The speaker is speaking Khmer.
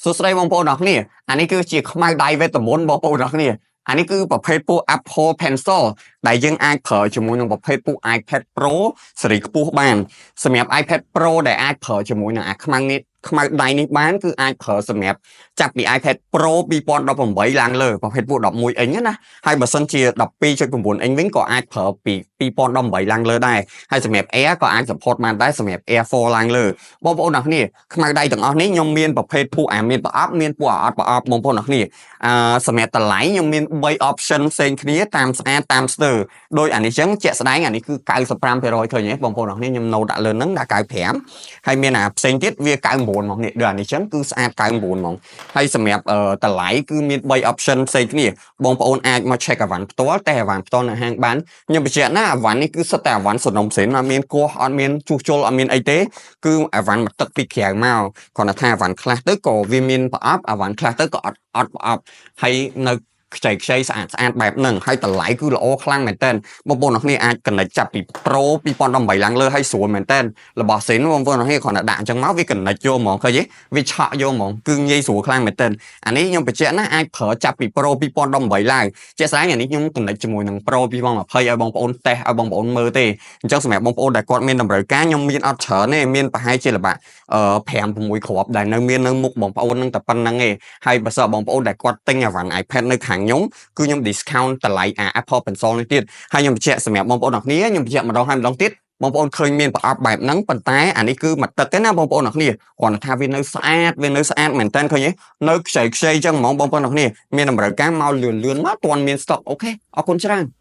សួស្តីបងប្អូនអរគ្នាអានេះគឺជាខ្មៅដៃវេទមន្តបងប្អូនអរគ្នាអានេះគឺប្រភេទពួក Apple Pencil ដែលយើងអាចប្រើជាមួយនឹងប្រភេទពួក iPad Pro សេរីខ្ពស់បានសម្រាប់ iPad Pro ដែលអាចប្រើជាមួយនឹងអាខ្មៅនេះខ្មៅដៃនេះបានគឺអាចប្រើសម្រាប់ចាប់ពី iPad Pro 2018ឡើងលើប្រភេទពួក 11 អ៊ីងណាហើយបើសិនជា 12.9 អ៊ីងវិញក៏អាចប្រើពី2018ឡើងលើដែរហើយសម្រាប់ Air ក៏អាច support បានដែរសម្រាប់ Air 4ឡើងលើបងប្អូនអរគ្នាខ្មៅដៃទាំងអស់នេះខ្ញុំមានប្រភេទពួកមានប្រអប់មានពួកអត់ប្រអប់បងប្អូនអរគ្នាសម្រាប់តម្លៃខ្ញុំមាន3 option ផ្សេងគ្នាតាមស្អាតតាមស្ទើរដោយអានេះចឹងជាក់ស្ដែងអានេះគឺ 95% ឃើញទេបងប្អូនអរគ្នាខ្ញុំ note ដាក់លើហ្នឹងដាក់ 95 ហើយមានអាផ្សេងទៀតវា99ហ្មងនេះដូចអានេះចឹងគឺស្អាត99ហ្មងហើយសម្រាប់តម្លៃគឺមាន3 option ផ្សេងគ្នាបងប្អូនអាចមក check អីវ៉ាន់ផ្ទាល់តែអីវ៉ាន់ផ្ទាល់នៅហាងបានខ្ញុំបញ្ជាក់ណាអីវ៉ាន់នេះគឺសុទ្ធតែអីវ៉ាន់សំណុំផ្សេងអត់មានគោះអត់មានជួសជុលអត់មានអីទេគឺអីវ៉ាន់មកទឹកពីក្រៅមកគ្រាន់តែថាអីវ៉ាន់ខ្លះទៅក៏វាមានប្រអប់អីវ៉ាន់ខ្លះទៅក៏អត់ប្រអប់ហើយនៅខ្ចីស្អាតបែបហ្នឹងហើយតម្លៃគឺល្អខ្លាំងមែនតើបងប្អូនអរគ្នាអាច connect ចាប់ពី Pro 2018ឡើងលើហើយស្រួលមែនតើរបស់សេនបងប្អូនអរគ្នាគ្រាន់តែដាក់អញ្ចឹងមកវា connect យកហ្មងឃើញទេវាឆក់យកហ្មងគឺងាយស្រួលខ្លាំងមែនតើអានេះខ្ញុំបញ្ជាក់ណាអាចប្រើចាប់ពី Pro 2018ឡើងជាក់ស្ដែងអានេះខ្ញុំ connect ជាមួយនឹង Pro 2020ឲ្យបងប្អូនតេស្តឲ្យបងប្អូនមើលទេអញ្ចឹងសម្រាប់បងប្អូនដែលគាត់មានតម្រូវការខ្ញុំមានអត់ច្រើនទេមានប្រហែលជាល្បាក់5 6គ្រាប់ដែលនៅមាននៅមុខបងប្អូននឹងតែប៉ុណ្្នឹងឯងហើយបើសិនបងប្អូនដែលគាត់ទិញអាវ៉ាន់ iPad នៅខាងខ្ញុំគឺខ្ញុំ discount តម្លៃApple Pencil នេះទៀតហើយខ្ញុំបញ្ជាក់សម្រាប់បងប្អូនអរគ្នាខ្ញុំបញ្ជាក់ម្ដងហើយម្ដងទៀតបងប្អូនឃើញមានប្រអប់បែបហ្នឹងប៉ុន្តែអានេះគឺមកទឹកទេណាបងប្អូនអរគ្នាគ្រាន់តែថាវានៅស្អាតមែនតើឃើញទេនៅខ្ចីអញ្ចឹងហ្មងបងប្អូនអរគ្នាមានតម្រូវការមកលឿនមកទាន់មាន stock អូខេអរគុណច្រើន